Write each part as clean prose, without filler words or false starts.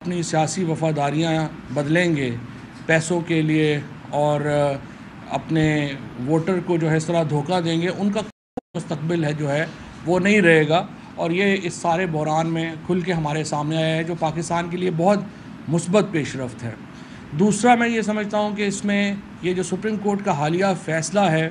اپنی سیاسی وفاداریاں بدلیں گے پیسوں کے لیے اور اپنے ووٹر کو جو ہے اس طرح دھوکہ دیں گے، ان کا مستقبل ہے جو ہے وہ نہیں رہے گا. اور یہ اس سارے بحران میں کھل کے ہمارے سامنے آیا ہے، جو پاکستان کے لیے بہت مثبت پیش رفت ہے. دوسرا میں یہ سمجھتا ہوں کہ اس میں یہ جو سپریم کورٹ کا حالیہ فیصلہ ہے،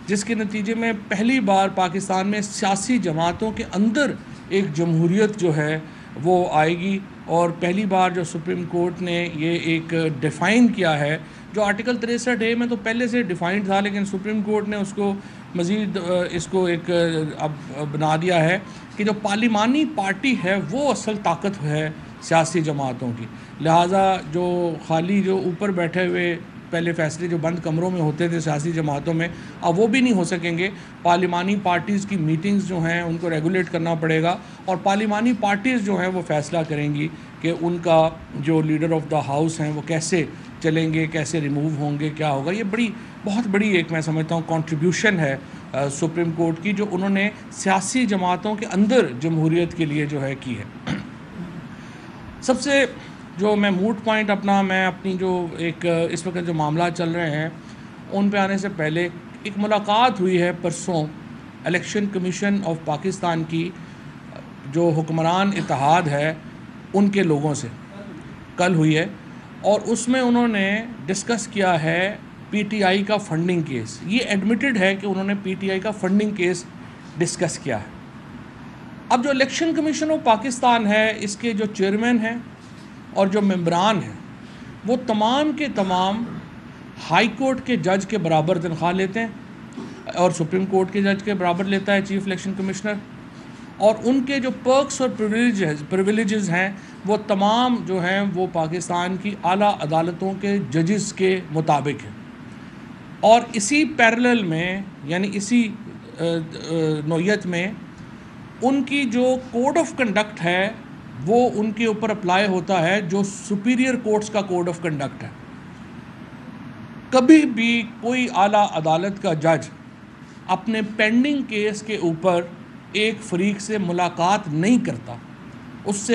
جس کے نتیجے میں پہلی بار پاکستان میں سیاسی جماعتوں کے اندر ایک جمہوریت جو ہے وہ آئے گی، اور پہلی بار جو سپریم کورٹ نے یہ ایک ڈیفائن کیا ہے، جو آرٹیکل 63A میں تو پہلے سے ڈیفائن تھا، لیکن سپریم کورٹ نے اس کو مزید اس کو ایک اب بنا دیا ہے کہ جو پارلیمانی پارٹی ہے وہ اصل طاقت ہے سیاسی جماعتوں کی. لہٰذا جو خالی جو اوپر بیٹھے ہوئے پہلے فیصلے جو بند کمروں میں ہوتے تھے سیاسی جماعتوں میں، اب وہ بھی نہیں ہو سکیں گے. پارلیمانی پارٹیز کی میٹنگز جو ہیں ان کو ریگولیٹ کرنا پڑے گا، اور پارلیمانی پارٹیز جو ہیں وہ فیصلہ کریں گی کہ ان کا جو لیڈر آف دا ہاؤس ہیں وہ کیسے چلیں گے، کیسے ریموو ہوں گے، کیا ہوگا. یہ بہت بڑی ایک میں سمجھتا ہوں کنٹریبیوشن ہے سپریم کورٹ کی، جو انہوں نے سیاسی جماعتوں کے اندر جمہوریت کے لیے جو ہے کی ہے. سب سے جو میں موڈ پوائنٹ میں اپنی جو ایک اس وقت جو معاملات چل رہے ہیں ان پہ آنے سے پہلے، ایک ملاقات ہوئی ہے پرسوں الیکشن کمیشن آف پاکستان کی جو حکمران اتحاد ہے ان کے لوگوں سے، کل ہوئی ہے، اور اس میں انہوں نے ڈسکس کیا ہے پی ٹی آئی کا فنڈنگ کیس. یہ ایڈمیٹڈ ہے کہ انہوں نے پی ٹی آئی کا فنڈنگ کیس ڈسکس کیا ہے. اب جو الیکشن کمیشن آف پاکستان ہے، اس کے جو چیئرمین ہیں اور جو ممبران ہیں، وہ تمام کے تمام ہائی کورٹ کے جج کے برابر تنخواہ لیتے ہیں، اور سپریم کورٹ کے جج کے برابر لیتا ہے چیف الیکشن کمشنر. اور ان کے جو پرکس اور پریویلیجز ہیں وہ تمام جو ہیں وہ پاکستان کی اعلیٰ عدالتوں کے ججز کے مطابق ہیں. اور اسی پیرلل میں، یعنی اسی نوعیت میں، ان کی جو کوڈ آف کنڈکٹ ہے وہ ان کے اوپر اپلائی ہوتا ہے جو سپیریئر کورٹس کا کوڈ آف کنڈکٹ ہے. کبھی بھی کوئی اعلیٰ عدالت کا جج اپنے پینڈنگ کیس کے اوپر ایک فریق سے ملاقات نہیں کرتا، اس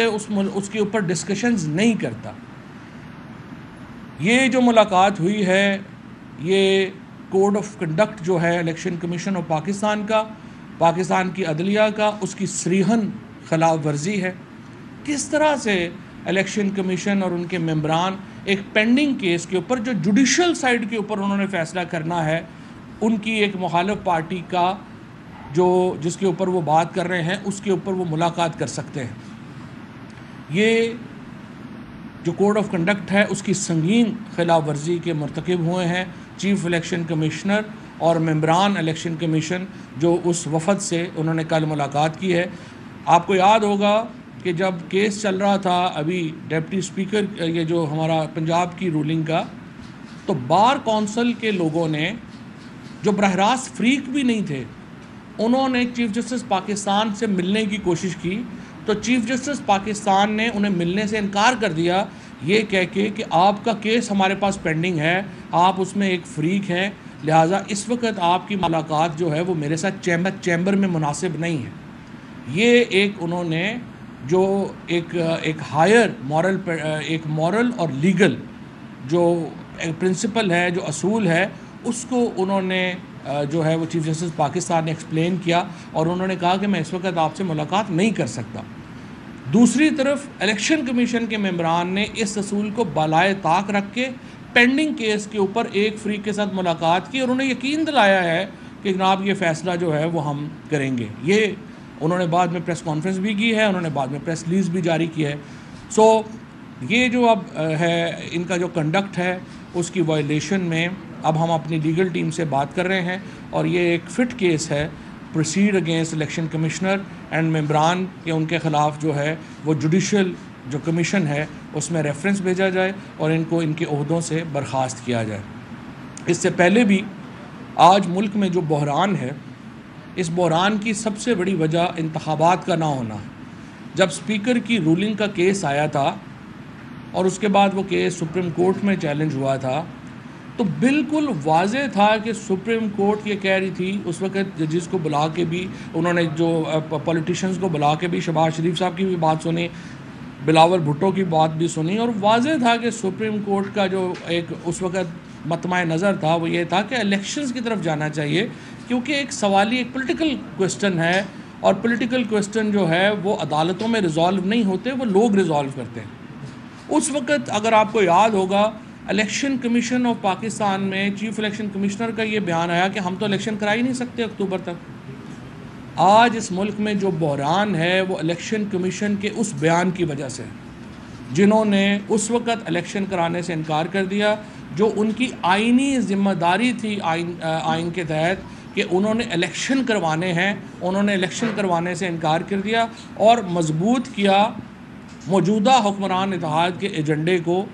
کے اوپر ڈسکشنز نہیں کرتا. یہ جو ملاقات ہوئی ہے، یہ کوڈ آف کنڈکٹ جو ہے الیکشن کمیشن آف پاکستان کا، پاکستان کی عدلیہ کا، اس کی صریحاً خلاف ورزی ہے. کس طرح سے الیکشن کمیشن اور ان کے ممبران ایک پینڈنگ کیس کے اوپر جو جوڈیشل سائڈ کے اوپر انہوں نے فیصلہ کرنا ہے، ان کی ایک مخالف پارٹی کا جس کے اوپر وہ بات کر رہے ہیں اس کے اوپر وہ ملاقات کر سکتے ہیں. یہ جو کوڈ آف کنڈکٹ ہے اس کی سنگین خلاف ورزی کے مرتکب ہوئے ہیں چیف الیکشن کمشنر اور ممبران الیکشن کمیشن جو اس وفد سے انہوں نے کل ملاقات کی ہے. آپ کو یاد ہوگا کہ جب کیس چل رہا تھا ابھی ڈپٹی اسپیکر یہ جو ہمارا پنجاب کی رولنگ کا، تو بار کونسل کے لوگوں نے جو براہ راست فریق بھی نہیں تھے، انہوں نے چیف جسٹس پاکستان سے ملنے کی کوشش کی، تو چیف جسٹس پاکستان نے انہیں ملنے سے انکار کر دیا، یہ کہہ کے کہ آپ کا کیس ہمارے پاس پینڈنگ ہے، آپ اس میں ایک فریق ہیں، لہٰذا اس وقت آپ کی ملاقات جو ہے وہ میرے ساتھ چیمبر میں مناسب نہیں ہے. یہ ایک انہوں نے جو ایک ہائر مورل اور لیگل جو پرنسپل ہے، جو اصول ہے، اس کو انہوں نے جو ہے وہ چیف جسٹس پاکستان نے ایکسپلین کیا، اور انہوں نے کہا کہ میں اس وقت آپ سے ملاقات نہیں کر سکتا. دوسری طرف الیکشن کمیشن کے ممبران نے اس اصول کو بالائے طاق رکھ کے پینڈنگ کیس کے اوپر ایک فریق کے ساتھ ملاقات کی، اور انہیں یقین دلایا ہے کہ جناب یہ فیصلہ جو ہے وہ ہم کریں گے. یہ انہوں نے بعد میں پریس کانفرنس بھی کی ہے، انہوں نے بعد میں پریس ریلیز بھی جاری کی ہے. سو یہ جو اب ہے ان کا جو کنڈکٹ ہے اس کی وائلیشن میں اب ہم اپنی لیگل ٹیم سے بات کر رہے ہیں، اور یہ ایک فٹ کیس ہے proceed against election commissioner and ممبران کہ ان کے خلاف جو ہے وہ جوڈیشل جو کمیشن ہے اس میں ریفرنس بھیجا جائے اور ان کو ان کے عہدوں سے برخاست کیا جائے. اس سے پہلے بھی آج ملک میں جو بحران ہے، اس بحران کی سب سے بڑی وجہ انتخابات کا نہ ہونا ہے. جب اسپیکر کی رولنگ کا کیس آیا تھا اور اس کے بعد وہ کیس سپریم کورٹ میں چیلنج ہوا تھا، تو بالکل واضح تھا کہ سپریم کورٹ یہ کہہ رہی تھی اس وقت ججز کو بلا کے بھی، انہوں نے جو پولیٹیشنز کو بلا کے بھی، شہباز شریف صاحب کی بھی بات سنی، بلاول بھٹو کی بات بھی سنی، اور واضح تھا کہ سپریم کورٹ کا جو ایک اس وقت مطمع نظر تھا وہ یہ تھا کہ الیکشنز کی طرف جانا چاہیے، کیونکہ ایک سوالی ایک پولیٹیکل کوسچن ہے، اور پولیٹیکل کوسچن جو ہے وہ عدالتوں میں ریزالو نہیں ہوتے، وہ لوگ ریزالو کرتے ہیں۔ اس وقت اگر آپ کو یاد ہوگا الیکشن کمیشن آف پاکستان میں چیف الیکشن کمشنر کا یہ بیان آیا کہ ہم تو الیکشن کرا ہی نہیں سکتے اکتوبر تک۔ آج اس ملک میں جو بحران ہے وہ الیکشن کمیشن کے اس بیان کی وجہ سے، جنہوں نے اس وقت الیکشن کرانے سے انکار کر دیا، جو ان کی آئینی ذمہ داری تھی آئین کے تحت کہ انہوں نے الیکشن کروانے ہیں، انہوں نے الیکشن کروانے سے انکار کر دیا اور مضبوط کیا موجودہ حکمران اتحاد کے ایجنڈے کو،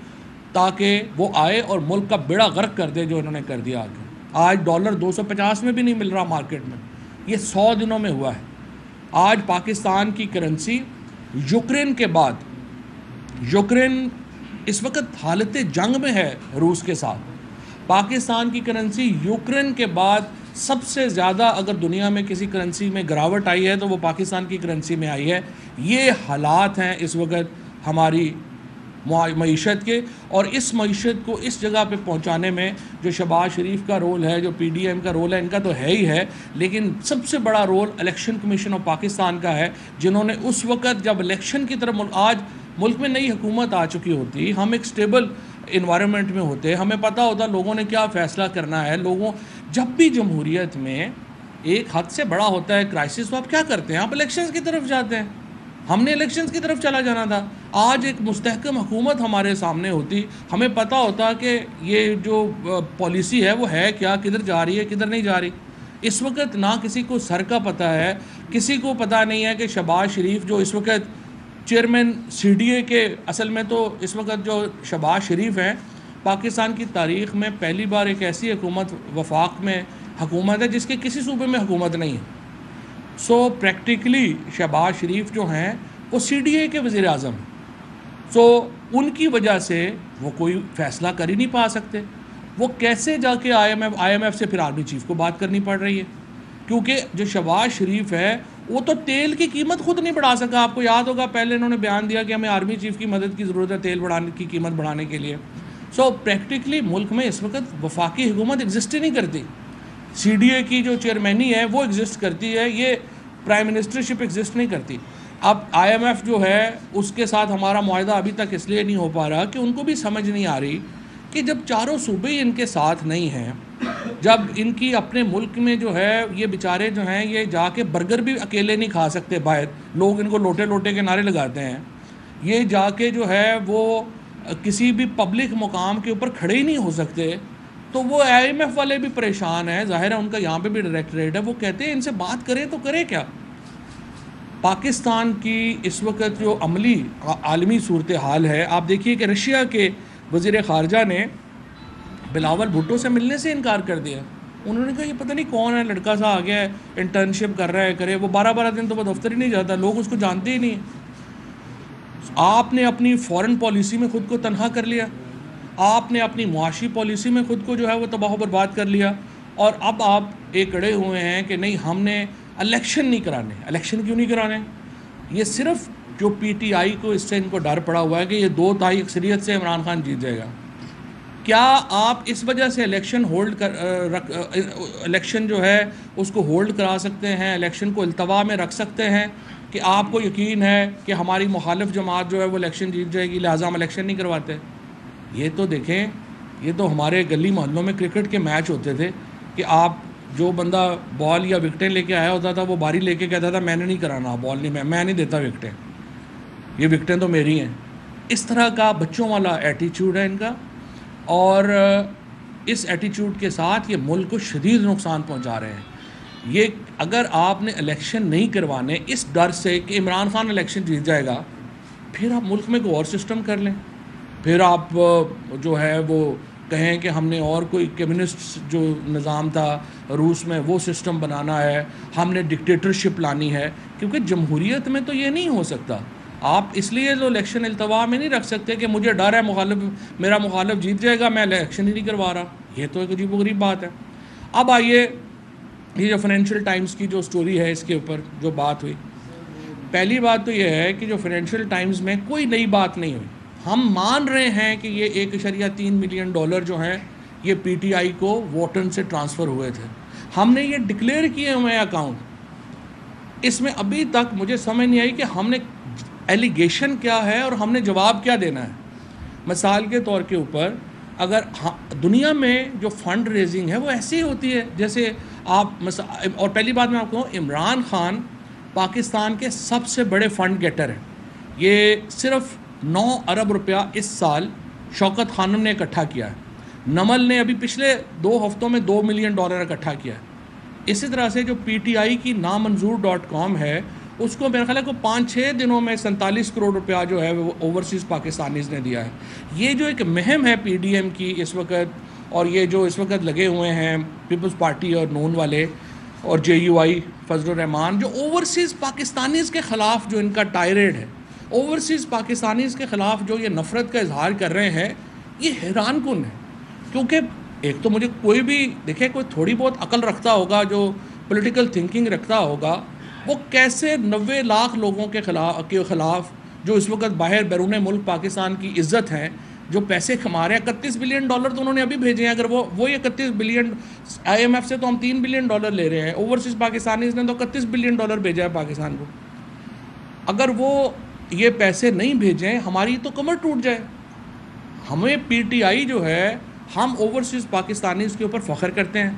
تاکہ وہ آئے اور ملک کا بیڑا غرق کر دے، جو انہوں نے کر دیا آگے۔ آج ڈالر 250 میں بھی نہیں مل رہا مارکیٹ میں، یہ 100 دنوں میں ہوا ہے۔ آج پاکستان کی کرنسی یوکرین کے بعد، یوکرین اس وقت حالت جنگ میں ہے روس کے ساتھ، پاکستان کی کرنسی یوکرین کے بعد سب سے زیادہ اگر دنیا میں کسی کرنسی میں گراوٹ آئی ہے تو وہ پاکستان کی کرنسی میں آئی ہے۔ یہ حالات ہیں اس وقت ہماری معیشت کے، اور اس معیشت کو اس جگہ پہ پہنچانے میں جو شہباز شریف کا رول ہے، جو پی ڈی ایم کا رول ہے، ان کا تو ہے ہی ہے، لیکن سب سے بڑا role election commission of Pakistan کا ہے، جنہوں نے اس وقت جب الیکشن کی طرف آج ملک میں نئی حکومت آ چکی ہوتی، ہم ایک سٹیبل انوائرمنٹ میں ہوتے، ہمیں پتہ ہوتا لوگوں نے کیا فیصلہ کرنا ہے۔ لوگوں جب بھی جمہوریت میں ایک حد سے بڑا ہوتا ہے کرائسس، تو آپ کیا کرتے ہیں؟ آپ الیکشنز کی طرف جاتے ہیں۔ ہم نے الیکشنز کی طرف چلا جانا تھا۔ آج ایک مستحکم حکومت ہمارے سامنے ہوتی، ہمیں پتہ ہوتا کہ یہ جو پالیسی ہے وہ ہے کیا، کدھر جا رہی ہے، کدھر نہیں جا رہی۔ اس وقت نہ کسی کو سر کا پتہ ہے، کسی کو پتہ نہیں ہے کہ شہباز شریف جو اس وقت چیئرمین سی ڈی اے کے، اصل میں تو اس وقت جو شہباز شریف ہیں، پاکستان کی تاریخ میں پہلی بار ایک ایسی حکومت وفاق میں حکومت ہے جس کے کسی صوبے میں حکومت نہیں ہے۔ سو پریکٹیکلی شہباز شریف جو ہیں وہ سی ڈی اے کے وزیر اعظم ہیں، سو ان کی وجہ سے وہ کوئی فیصلہ کر ہی نہیں پا سکتے۔ وہ کیسے جا کے آئی ایم ایف سے پھر آرمی چیف کو بات کرنی پڑ رہی ہے، کیونکہ جو شہباز شریف ہے وہ تو تیل کی قیمت خود نہیں بڑھا سکا۔ آپ کو یاد ہوگا پہلے انہوں نے بیان دیا کہ ہمیں آرمی چیف کی مدد کی ضرورت ہے تیل بڑھانے کی قیمت بڑھانے کے لیے۔ سو پریکٹیکلی ملک میں اس وقت وفاقی حکومت ایگزسٹ ہی نہیں کرتی۔ سی ڈی اے کی جو چیئرمینی ہے وہ ایگزسٹ کرتی ہے، یہ پرائم منسٹرشپ ایگزسٹ نہیں کرتی۔ اب آئی ایم ایف جو ہے اس کے ساتھ ہمارا معاہدہ ابھی تک اس لیے نہیں ہو پا رہا کہ ان کو بھی سمجھ نہیں آ رہی کہ جب چاروں صوبے ہی ان کے ساتھ نہیں ہیں، جب ان کی اپنے ملک میں جو ہے یہ بیچارے جو ہیں یہ جا کے برگر بھی اکیلے نہیں کھا سکتے، باہر لوگ ان کو لوٹے لوٹے کے نعرے لگاتے ہیں، یہ جا کے جو ہے وہ کسی بھی پبلک مقام کے اوپر کھڑے ہی نہیں ہو سکتے، تو وہ آئی ایم ایف والے بھی پریشان ہیں۔ ظاہر ہے ان کا یہاں پہ بھی ڈائریکٹریٹ ہے، وہ کہتے ہیں ان سے بات کریں تو کریں کیا۔ پاکستان کی اس وقت جو عملی عالمی صورتحال ہے، آپ دیکھیے کہ رشیا کے وزیر خارجہ نے بلاول بھٹو سے ملنے سے انکار کر دیا۔ انہوں نے کہا یہ پتہ نہیں کون ہے، لڑکا سا آ گیا ہے، انٹرنشپ کر رہا ہے، کرے، وہ 12 دن تو وہ دفتر ہی نہیں جاتا، لوگ اس کو جانتے ہی نہیں۔ آپ نے اپنی فورن پالیسی میں خود کو تنہا کر لیا، آپ نے اپنی معاشی پالیسی میں خود کو جو ہے وہ تباہ و برباد کر لیا، اور اب آپ ایک اڑے ہوئے ہیں کہ نہیں ہم نے الیکشن نہیں کرانے۔ الیکشن کیوں نہیں کرانے؟ یہ صرف جو پی ٹی آئی کو اس سے ان کو ڈر پڑا ہوا ہے کہ یہ 2 تہائی اکثریت سے عمران خان جیت جائے گا۔ کیا آپ اس وجہ سے الیکشن جو ہے اس کو ہولڈ کرا سکتے ہیں، الیکشن کو التوا میں رکھ سکتے ہیں کہ آپ کو یقین ہے کہ ہماری مخالف جماعت جو ہے وہ الیکشن جیت جائے گی لہٰذا ہم الیکشن نہیں کرواتے؟ یہ تو دیکھیں، یہ تو ہمارے گلی محلوں میں کرکٹ کے میچ ہوتے تھے کہ آپ جو بندہ بال یا وکٹیں لے کے آیا ہوتا تھا وہ باری لے کے کہتا تھا میں نے نہیں کرانا بال، نہیں میں نہیں دیتا وکٹیں، یہ وکٹیں تو میری ہیں۔ اس طرح کا بچوں والا ایٹیچیوڈ ہے ان کا، اور اس ایٹیچیوڈ کے ساتھ یہ ملک کو شدید نقصان پہنچا رہے ہیں۔ یہ اگر آپ نے الیکشن نہیں کروانے اس ڈر سے کہ عمران خان الیکشن جیت جائے گا، پھر آپ ملک میں کوئی اور سسٹم کر لیں، پھر آپ جو ہے وہ کہیں کہ ہم نے اور کوئی کمیونسٹ جو نظام تھا روس میں وہ سسٹم بنانا ہے، ہم نے ڈکٹیٹرشپ لانی ہے، کیونکہ جمہوریت میں تو یہ نہیں ہو سکتا۔ آپ اس لیے جو الیکشن التوا میں نہیں رکھ سکتے کہ مجھے ڈر ہے میرا مخالف جیت جائے گا، میں الیکشن ہی نہیں کروا رہا، یہ تو ایک عجیب و غریب بات ہے۔ اب آئیے یہ جو فائنینشیل ٹائمز کی جو سٹوری ہے اس کے اوپر جو بات ہوئی، پہلی بات تو یہ ہے کہ جو فائنینشیل ٹائمز میں کوئی نئی بات نہیں ہوئی. ہم مان رہے ہیں کہ یہ 1.3 ملین ڈالر جو ہیں یہ پی ٹی آئی کو ووٹن سے ٹرانسفر ہوئے تھے. ہم نے یہ ڈکلیئر کیے ہوئے ہیں اکاؤنٹ. اس میں ابھی تک مجھے سمجھ نہیں آئی کہ ہم نے ایلیگیشن کیا ہے اور ہم نے جواب کیا دینا ہے. مثال کے طور کے اوپر اگر دنیا میں جو فنڈ ریزنگ ہے وہ ایسی ہوتی ہے جیسے آپ اور پہلی بات میں آپ کو عمران خان پاکستان کے سب سے بڑے فنڈ گیٹر ہیں. یہ صرف 9 ارب روپیہ اس سال شوکت خانم نے اکٹھا کیا ہے. نمل نے ابھی پچھلے 2 ہفتوں میں 2 ملین ڈالر اکٹھا کیا ہے. اسی طرح سے جو پی ٹی آئی کی نامنظور.com ہے اس کو میرے خیال ہے کو 5-6 دنوں میں 47 کروڑ روپیہ جو ہے وہ اوورسیز پاکستانیز نے دیا ہے. یہ جو ایک مہم ہے پی ڈی ایم کی اس وقت اور یہ جو اس وقت لگے ہوئے ہیں پیپلز پارٹی اور نون والے اور جے یو آئی فضل الرحمان جو اوورسیز پاکستانیز کے خلاف جو ان کا ٹائریڈ ہے اوورسیز پاکستانیز کے خلاف جو یہ نفرت کا اظہار کر رہے ہیں یہ حیران کن ہے. کیونکہ ایک تو مجھے کوئی بھی دیکھے کوئی تھوڑی بہت عقل رکھتا ہوگا جو پولیٹیکل تھنکنگ رکھتا ہوگا وہ کیسے 90 لاکھ لوگوں کے خلاف جو اس وقت باہر بیرون ملک پاکستان کی عزت ہیں جو پیسے کما رہے ہیں 31 بلین ڈالر تو انہوں نے ابھی بھیجے ہیں. اگر وہ 31 بلین آئی ایم ایف سے تو ہم 3 بلین ڈالر لے رہے ہیں. اوورسیز پاکستانیز نے تو 31 بلین ڈالر بھیجا ہے پاکستان کو. اگر وہ یہ پیسے نہیں بھیجیں ہماری تو کمر ٹوٹ جائے. ہمیں پی ٹی آئی جو ہے ہم اوورسیز پاکستانیز کے اوپر فخر کرتے ہیں.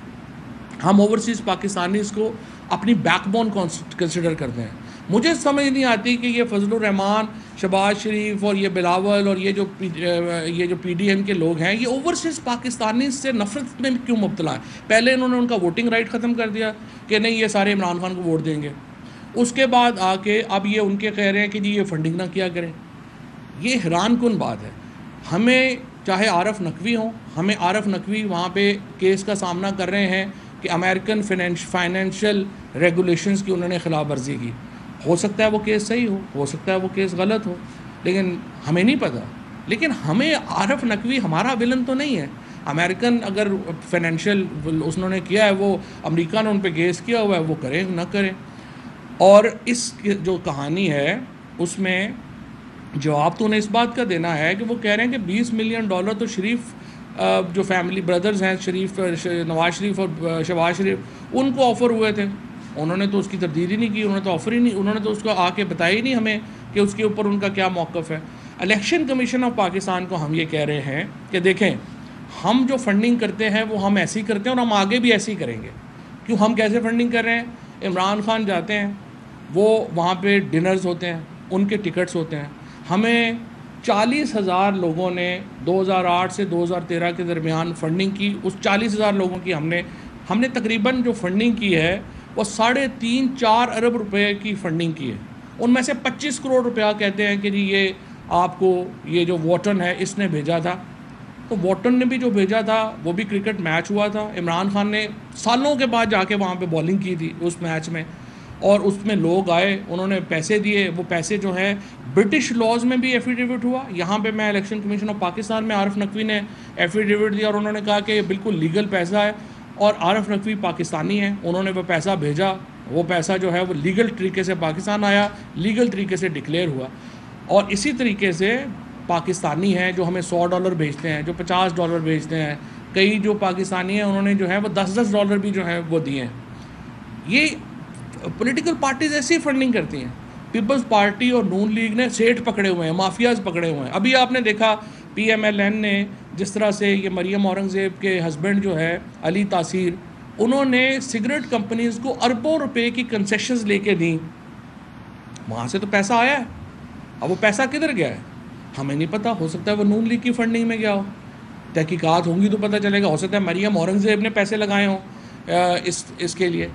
ہم اوورسیز پاکستانیز کو اپنی بیک بون کنسیڈر کرتے ہیں. مجھے سمجھ نہیں آتی کہ یہ فضل الرحمان شہباز شریف اور یہ بلاول اور یہ جو پی ڈی ایم کے لوگ ہیں یہ اوورسیز پاکستانیز سے نفرت میں کیوں مبتلا ہے. پہلے انہوں نے ان کا ووٹنگ رائٹ ختم کر دیا کہ نہیں یہ سارے عمران خان کو ووٹ دیں گے. اس کے بعد آ کے اب یہ ان کے کہہ رہے ہیں کہ جی یہ فنڈنگ نہ کیا کریں. یہ حیران کن بات ہے. ہمیں چاہے عارف نقوی ہوں ہمیں عارف نقوی وہاں پہ کیس کا سامنا کر رہے ہیں کہ امریکن فائنینشیل ریگولیشنز کی انہوں نے خلاف ورزی کی. ہو سکتا ہے وہ کیس صحیح ہو سکتا ہے وہ کیس غلط ہو لیکن ہمیں نہیں پتہ. لیکن ہمیں عارف نقوی ہمارا ولن تو نہیں ہے. امریکن اگر فائنینشیل انہوں نے کیا ہے وہ امریکہ نے ان پہ کیس کیا ہوا ہے وہ کریں نہ کریں. اور اس جو کہانی ہے اس میں جواب تو انہیں اس بات کا دینا ہے کہ وہ کہہ رہے ہیں کہ 20 ملین ڈالر تو شریف جو فیملی بردرز ہیں شریف نواز شریف اور شہباز شریف ان کو آفر ہوئے تھے. انہوں نے تو اس کی تردید ہی نہیں کی. انہوں نے تو آفر ہی نہیں انہوں نے تو اس کو آ کے بتایا ہی نہیں ہمیں کہ اس کے اوپر ان کا کیا موقف ہے. الیکشن کمیشن آف پاکستان کو ہم یہ کہہ رہے ہیں کہ دیکھیں ہم جو فنڈنگ کرتے ہیں وہ ہم ایسی کرتے ہیں اور ہم آگے بھی ایسی کریں گے. کیوں ہم کیسے فنڈنگ کر رہے ہیں؟ عمران خان جاتے ہیں وہ وہاں پہ ڈنرز ہوتے ہیں ان کے ٹکٹس ہوتے ہیں. ہمیں 40,000 لوگوں نے 2008 سے 2013 کے درمیان فنڈنگ کی. اس 40,000 لوگوں کی ہم نے تقریباً جو فنڈنگ کی ہے وہ 3.5-4 ارب روپے کی فنڈنگ کی ہے. ان میں سے 25 کروڑ روپیہ کہتے ہیں کہ جی یہ آپ کو یہ جو واٹن ہے اس نے بھیجا تھا. تو واٹن نے بھی جو بھیجا تھا وہ بھی کرکٹ میچ ہوا تھا. عمران خان نے سالوں کے بعد جا کے وہاں پہ بولنگ کی تھی اس میچ میں اور اس میں لوگ آئے انہوں نے پیسے دیے. وہ پیسے جو ہیں برٹش لاز میں بھی ایفیڈیوٹ ہوا. یہاں پہ میں الیکشن کمیشن آف پاکستان میں عارف نقوی نے ایفیڈیوٹ دیا اور انہوں نے کہا کہ یہ بالکل لیگل پیسہ ہے اور عارف نقوی پاکستانی ہیں. انہوں نے وہ پیسہ بھیجا. وہ پیسہ جو ہے وہ لیگل طریقے سے پاکستان آیا لیگل طریقے سے ڈکلیئر ہوا. اور اسی طریقے سے پاکستانی ہیں جو ہمیں $100 بھیجتے ہیں جو $50 بھیجتے ہیں. کئی جو پاکستانی ہیں انہوں نے جو ہے وہ $10 بھی جو ہیں وہ دیے ہیں. یہ پولیٹیکل پارٹیز ایسی فنڈنگ کرتی ہیں. پیپلز پارٹی اور نون لیگ نے سیٹ پکڑے ہوئے ہیں مافیاز پکڑے ہوئے ہیں. ابھی آپ نے دیکھا پی ایم ایل این نے جس طرح سے یہ مریم اورنگزیب کے ہسبینڈ جو ہے علی تاثیر انہوں نے سگریٹ کمپنیز کو اربوں روپے کی کنسیشنز لے کے دیں. وہاں سے تو پیسہ آیا ہے. اب وہ پیسہ کدھر گیا ہے ہمیں نہیں پتہ. ہو سکتا ہے وہ نون لیگ کی فنڈنگ میں گیا ہو. تحقیقات ہوں گی تو پتہ چلے گا. ہو سکتا ہے مریم اورنگزیب نے پیسے لگائے ہوں اس کے لیے.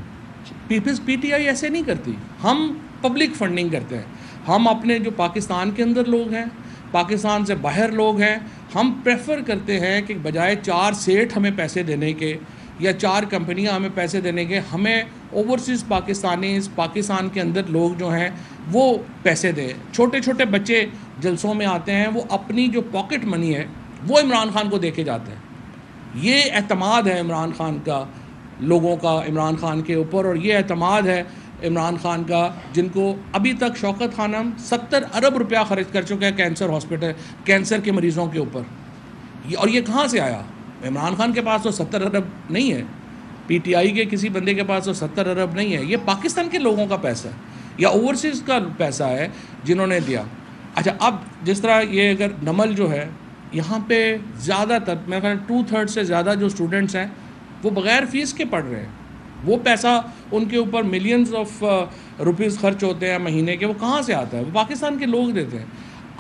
پی ٹی آئی ایسے نہیں کرتی. ہم پبلک فنڈنگ کرتے ہیں. ہم اپنے جو پاکستان کے اندر لوگ ہیں پاکستان سے باہر لوگ ہیں ہم پریفر کرتے ہیں کہ بجائے 4 سیٹ ہمیں پیسے دینے کے یا 4 کمپنیاں ہمیں پیسے دینے کے ہمیں اوورسیز پاکستانیز پاکستان کے اندر لوگ جو ہیں وہ پیسے دیں. چھوٹے چھوٹے بچے جلسوں میں آتے ہیں وہ اپنی جو پاکٹ منی ہے وہ عمران خان کو دے کے جاتے ہیں. یہ اعتماد ہے عمران خان کا لوگوں کا عمران خان کے اوپر اور یہ اعتماد ہے عمران خان کا، جن کو ابھی تک شوکت خانم 70 ارب روپیہ خرچ کر چکے ہیں کینسر ہاسپٹل، کینسر کے مریضوں کے اوپر. اور یہ کہاں سے آیا؟ عمران خان کے پاس تو 70 ارب نہیں ہے، پی ٹی آئی کے کسی بندے کے پاس تو 70 ارب نہیں ہے. یہ پاکستان کے لوگوں کا پیسہ ہے یا اوورسیز کا پیسہ ہے جنہوں نے دیا. اچھا، اب جس طرح یہ اگر نمل جو ہے یہاں پہ زیادہ تر میرے خیال 2/3 سے زیادہ جو اسٹوڈنٹس ہیں وہ بغیر فیس کے پڑھ رہے ہیں. وہ پیسہ ان کے اوپر ملینز آف روپیز خرچ ہوتے ہیں مہینے کے، وہ کہاں سے آتا ہے؟ وہ پاکستان کے لوگ دیتے ہیں.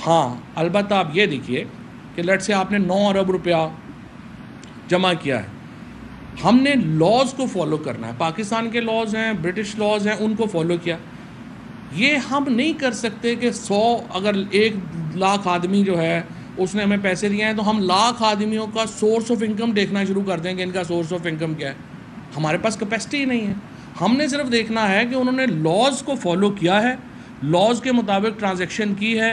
ہاں البتہ آپ یہ دیکھیے کہ لیٹ سے آپ نے 9 ارب روپیہ جمع کیا ہے، ہم نے لاز کو فالو کرنا ہے. پاکستان کے لاز ہیں، برٹش لاز ہیں، ان کو فالو کیا. یہ ہم نہیں کر سکتے کہ 100 اگر 1 لاکھ آدمی جو ہے اس نے ہمیں پیسے دیے ہیں تو ہم لاکھ آدمیوں کا سورس آف انکم دیکھنا شروع کر دیں کہ ان کا سورس آف انکم کیا ہے. ہمارے پاس کیپیسٹی ہی نہیں ہے. ہم نے صرف دیکھنا ہے کہ انہوں نے لاز کو فالو کیا ہے، لاز کے مطابق ٹرانزیکشن کی ہے،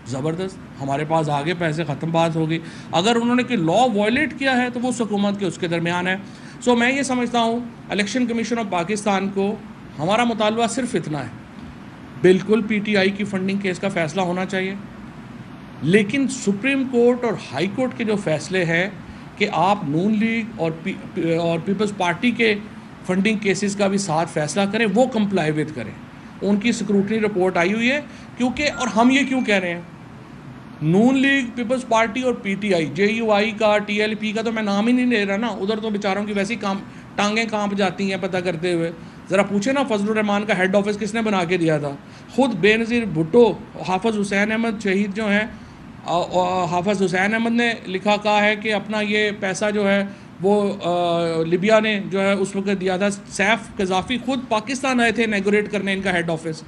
زبردست، ہمارے پاس آگے پیسے ختم، بات ہوگی. اگر انہوں نے کہ لا وائلیٹ کیا ہے تو وہ حکومت کے اس کے درمیان ہے. سو میں یہ سمجھتا ہوں الیکشن کمیشن آف پاکستان کو ہمارا مطالبہ صرف اتنا ہے، بالکل پی ٹی آئی کی فنڈنگ کیس کا فیصلہ ہونا چاہیے، لیکن سپریم کورٹ اور ہائی کورٹ کے جو فیصلے ہیں کہ آپ نون لیگ اور پیپلز پارٹی کے فنڈنگ کیسز کا بھی ساتھ فیصلہ کریں، وہ کمپلائی ود کریں. ان کی سکروٹنی رپورٹ آئی ہوئی ہے. کیونکہ اور ہم یہ کیوں کہہ رہے ہیں، نون لیگ، پیپلز پارٹی اور P T I, J you آئی کا، ٹی ایل پی کا تو میں نام ہی نہیں لے رہا نا، ادھر تو بیچاروں کی ویسی ٹانگیں کانپ جاتی ہیں پتہ کرتے ہوئے. ذرا پوچھیں نا فضل الرحمان کا ہیڈ آفس کس نے بنا کے دیا تھا؟ خود بے نظیر بھٹو. حافظ حسین احمد شہید جو ہیں، حافظ حسین احمد نے لکھا کہا ہے کہ اپنا یہ پیسہ جو ہے وہ لیبیا نے جو ہے اس وقت دیا تھا. سیف قذافی خود پاکستان آئے تھے انیگوریٹ کرنے ان کا ہیڈ آفس.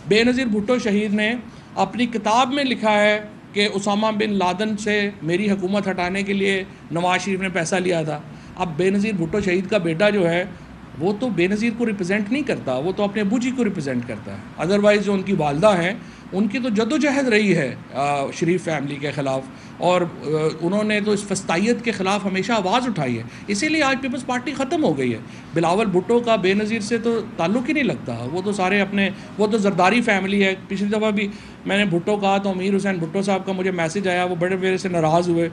بے نظیر بھٹو شہید نے اپنی کتاب میں لکھا ہے کہ اسامہ بن لادن سے میری حکومت ہٹانے کے لیے نواز شریف نے پیسہ لیا تھا. اب بے نظیر بھٹو شہید کا بیٹا جو ہے وہ تو بے نظیر کو ریپرزینٹ نہیں کرتا، وہ تو اپنے ابو جی کو ریپرزینٹ کرتا ہے. ادروائز جو ان کی والدہ ہیں ان کی تو جدوجہد رہی ہے شریف فیملی کے خلاف، اور انہوں نے تو اس فسطائیت کے خلاف ہمیشہ آواز اٹھائی ہے. اسی لیے آج پیپلز پارٹی ختم ہو گئی ہے. بلاول بھٹو کا بے نظیر سے تو تعلق ہی نہیں لگتا، وہ تو سارے اپنے، وہ تو زرداری فیملی ہے. پچھلی دفعہ بھی میں نے بھٹو کہا تو امیر حسین بھٹو صاحب کا مجھے میسج آیا، وہ بڑے میرے سے ناراض ہوئے.